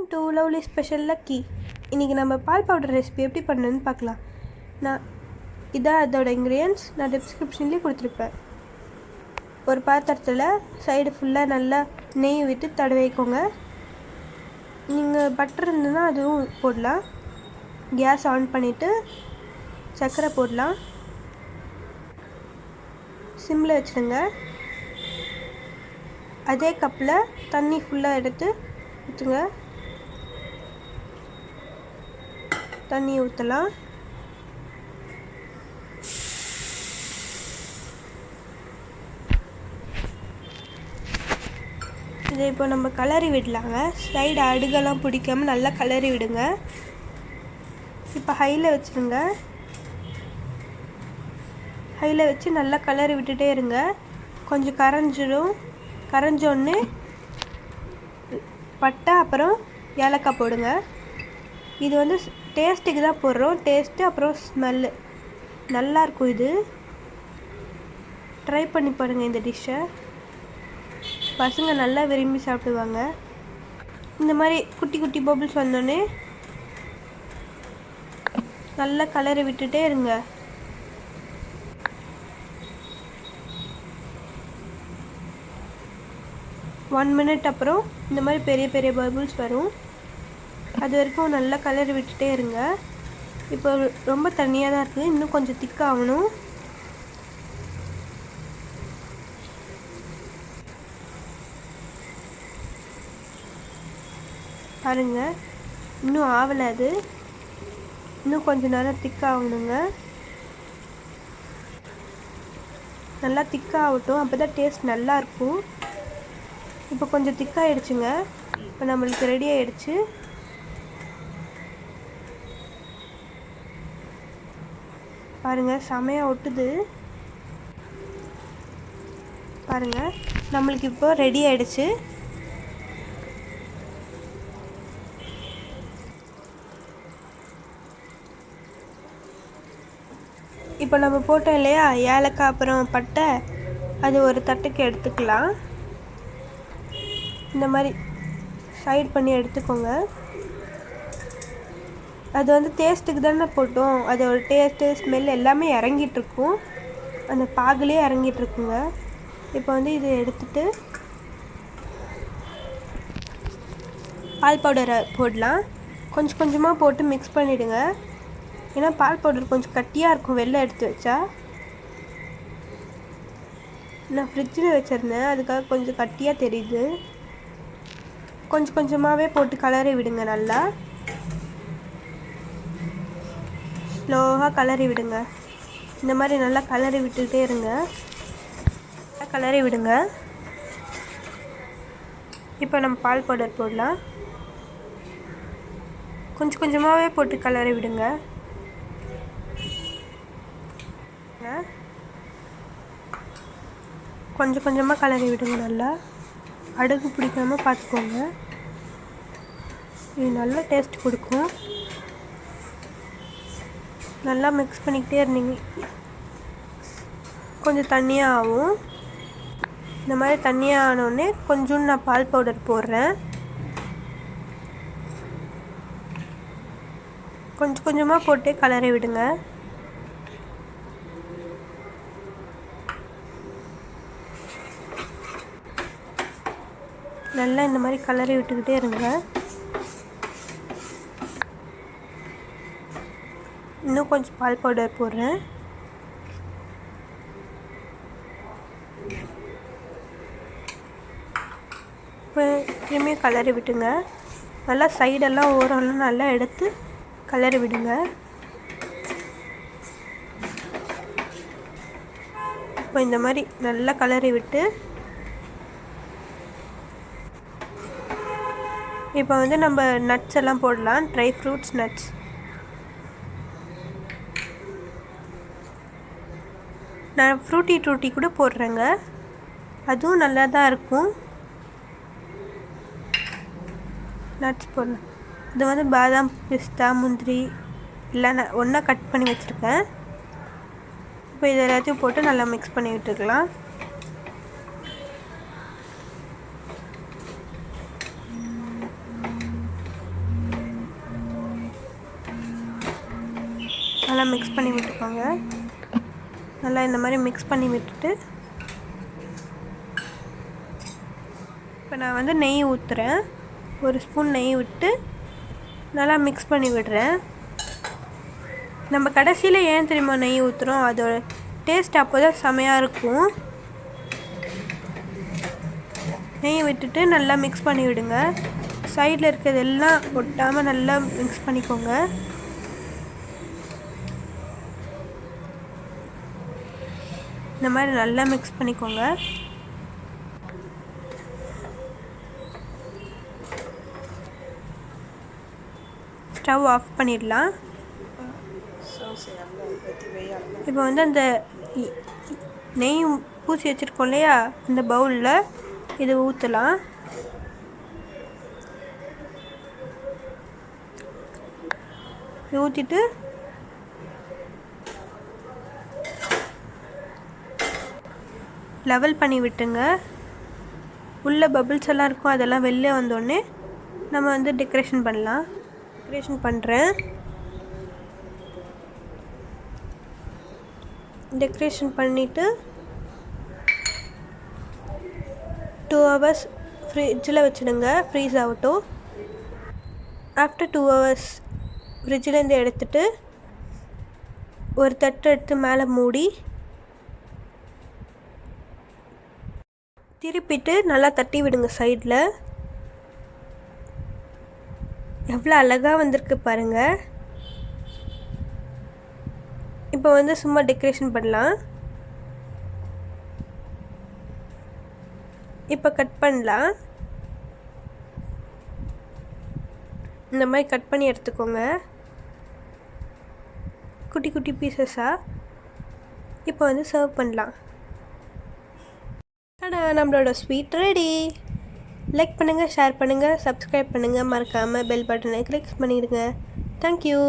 Welcome to lovely special lucky. இன்றைக்கி நம்ம பால் powder recipe எப்படி பண்ணுன்னு பார்க்கலாம். இதான் அதோட இன்க்ரீடியன்ட்ஸ் நான் டிஸ்கிரிப்ஷன்லேயே கொடுத்துருப்பேன். ஒரு பாத்திரத்தில் சைடு ஃபுல்லாக நல்லா நெய் விட்டு தடவிக்கோங்க. நீங்கள் பட்டர் இருந்ததுன்னா அதுவும் போடலாம். கேஸ் ஆன் பண்ணிவிட்டு சர்க்கரை போடலாம். சிம்மில் வச்சுடுங்க. அதே கப்பில் தண்ணி ஃபுல்லாக எடுத்து ஊற்றுங்க. தண்ணி ஊற்றலாம். இதை இப்போ நம்ம கலரி விடலாங்க. சைடு அடுகெல்லாம் பிடிக்காமல் நல்லா கலரி விடுங்க. இப்போ ஹையில் வச்சுருங்க. ஹையில் வச்சு நல்லா கலரி விட்டுட்டே இருங்க. கொஞ்சம் கரைஞ்சோன்னு பட்டை அப்புறம் ஏலக்காய் போடுங்க. இது வந்து டேஸ்ட்டுக்கு தான் போடுறோம். டேஸ்ட்டு அப்புறம் ஸ்மெல்லு நல்லாயிருக்கும். இது ட்ரை பண்ணி பாருங்கள். இந்த டிஷ்ஷை பசங்க நல்லா விரும்பி சாப்பிடுவாங்க. இந்த மாதிரி குட்டி குட்டி பபிள்ஸ் வந்தோடனே நல்லா கலரி விட்டுட்டே இருங்க. ஒன் மினிட் அப்புறம் இந்த மாதிரி பெரிய பெரிய பபிள்ஸ் வரும். அது வரைக்கும் நல்லா கலரி விட்டுட்டே இருங்க. இப்போ ரொம்ப தண்ணியாக தான் இருக்குது. இன்னும் கொஞ்சம் திக்காகணும். பாருங்கள், இன்னும் ஆகலை. அது இன்னும் கொஞ்சம் நேரம் திக்காகணுங்க. நல்லா திக்காகட்டும். அப்போ தான் டேஸ்ட் நல்லாயிருக்கும். இப்போ கொஞ்சம் திக்காகிடுச்சுங்க. இப்போ நம்மளுக்கு ரெடி ஆகிடுச்சு. பாருங்கள், செமையாக ஒட்டுது. பாருங்கள், நம்மளுக்கு இப்போ ரெடி ஆகிடுச்சு. இப்போ நம்ம போட்டோம் இல்லையா ஏலக்காய் அப்புறம் பட்டை, அது ஒரு தட்டுக்கு எடுத்துக்கலாம். இந்த மாதிரி சைட் பண்ணி எடுத்துக்கோங்க. அது வந்து டேஸ்ட்டுக்கு தானே போட்டோம். அதோட டேஸ்ட்டு ஸ்மெல் எல்லாமே இறங்கிட்டுருக்கும். அந்த பாகுலேயே இறங்கிட்டுருக்குங்க. இப்போ வந்து இதை எடுத்துகிட்டு பால் பவுடரை போடலாம். கொஞ்சம் கொஞ்சமாக போட்டு மிக்ஸ் பண்ணிவிடுங்க. ஏன்னா பால் பவுடர் கொஞ்சம் கட்டியாக இருக்கும் வெளில எடுத்து வச்சா. நான் ஃப்ரிட்ஜில் வச்சுருந்தேன், அதுக்காக கொஞ்சம் கட்டியாக தெரியுது. கொஞ்சம் கொஞ்சமாகவே போட்டு கலரி விடுங்க. நல்லா ஸ்லோவாக கலரி விடுங்க. இந்த மாதிரி நல்லா கலரி விட்டுகிட்டே இருங்க. கலரி விடுங்க. இப்போ நம்ம பால் பவுடர் போடலாம். கொஞ்சம் கொஞ்சமாகவே போட்டு கலரி விடுங்க. கொஞ்சம் கொஞ்சமாக கலரி விடுங்க. நல்லா அடுக்கு பிடிக்காமல் பார்த்துக்கோங்க. இது நல்லா டேஸ்ட் கொடுக்கும். நல்லா மிக்ஸ் பண்ணிக்கிட்டே இருந்தீங்க. கொஞ்சம் தண்ணியாக ஆகும். இந்த மாதிரி தண்ணியாக ஆனோடனே கொஞ்சம் நான் பால் பவுடர் போடுறேன். கொஞ்சம் கொஞ்சமாக போட்டு கலரி விடுங்க. நல்லா இந்த மாதிரி கலரி விட்டுக்கிட்டே இருங்க. இன்னும் கொஞ்சம் பால் பவுடர் போடுறேன். இப்போ திரும்பியும் கலரி விட்டுங்க. நல்லா சைடெல்லாம் ஓரம்லாம் நல்லா எடுத்து கலரி விடுங்க. இப்போ இந்த மாதிரி நல்லா கலரி விட்டு இப்போ வந்து நம்ம நட்ஸ் எல்லாம் போடலாம். Dry fruits, nuts. நான் truti கூட போடுறேங்க. அதுவும் நல்லா தான் இருக்கும். நட்ஸ் போடலாம். இது வந்து பாதாம், பிஸ்தா, முந்திரி எல்லாம் ஒன்றா கட் பண்ணி வச்சுருக்கேன். இப்போ இது எல்லாத்தையும் போட்டு நல்லா மிக்ஸ் பண்ணி விட்டுக்கலாம். நல்லா மிக்ஸ் பண்ணி விட்டுக்கோங்க. நல்லா இந்த மாதிரி மிக்ஸ் பண்ணி விட்டுட்டு இப்போ நான் வந்து நெய் ஊற்றுறேன். 1 ஸ்பூன் நெய் விட்டு நல்லா மிக்ஸ் பண்ணி விடுறேன். நம்ம கடைசியில் ஏன் தெரியுமா நெய் ஊற்றுறோம், அதோட டேஸ்ட் அப்போ தான் செமையாக இருக்கும். நெய் விட்டுட்டு நல்லா மிக்ஸ் பண்ணி விடுங்க. சைடில் இருக்கிறதெல்லாம் ஒட்டாமல் நல்லா மிக்ஸ் பண்ணிக்கோங்க. இந்த மாதிரி நல்லா மிக்ஸ் பண்ணிக்கோங்க. ஸ்டவ் ஆஃப் பண்ணிடலாம். இப்போ வந்து அந்த நெய் பூசி வச்சுருக்கோம் இல்லையா, இந்த பவுலில் இது ஊற்றலாம். ஊற்றிட்டு லெவல் பண்ணி விட்டுங்க. உள்ள பபிள்ஸ் எல்லாம் இருக்கும், அதெல்லாம் வெளில வந்தோடனே நம்ம வந்து டெக்கரேஷன் பண்ணலாம். டெக்கரேஷன் பண்ணுறேன். டெக்கரேஷன் பண்ணிவிட்டு 2 hours ஃப்ரிட்ஜில் வச்சுடுங்க, ஃப்ரீஸ் ஆகட்டும். ஆஃப்டர் 2 hours ஃப்ரிட்ஜிலேருந்து எடுத்துகிட்டு ஒரு தட்டு எடுத்து மேலே மூடி திருப்பிட்டு நல்லா தட்டி விடுங்க சைடில். எவ்வளோ அழகாக வந்திருக்கு பாருங்கள். இப்போ வந்து சும்மா டெக்கரேஷன் பண்ணலாம். இப்போ கட் பண்ணலாம். இந்த மாதிரி கட் பண்ணி எடுத்துக்கோங்க, குட்டி குட்டி பீசஸாக. இப்போ வந்து சர்வ் பண்ணலாம். நம்மளோட ஸ்வீட் ரெடி. லைக் பண்ணுங்கள், ஷேர் பண்ணுங்கள், சப்ஸ்கிரைப் பண்ணுங்கள், மறக்காமல் பெல் பட்டனை கிளிக் பண்ணிடுங்க. தேங்க்யூ.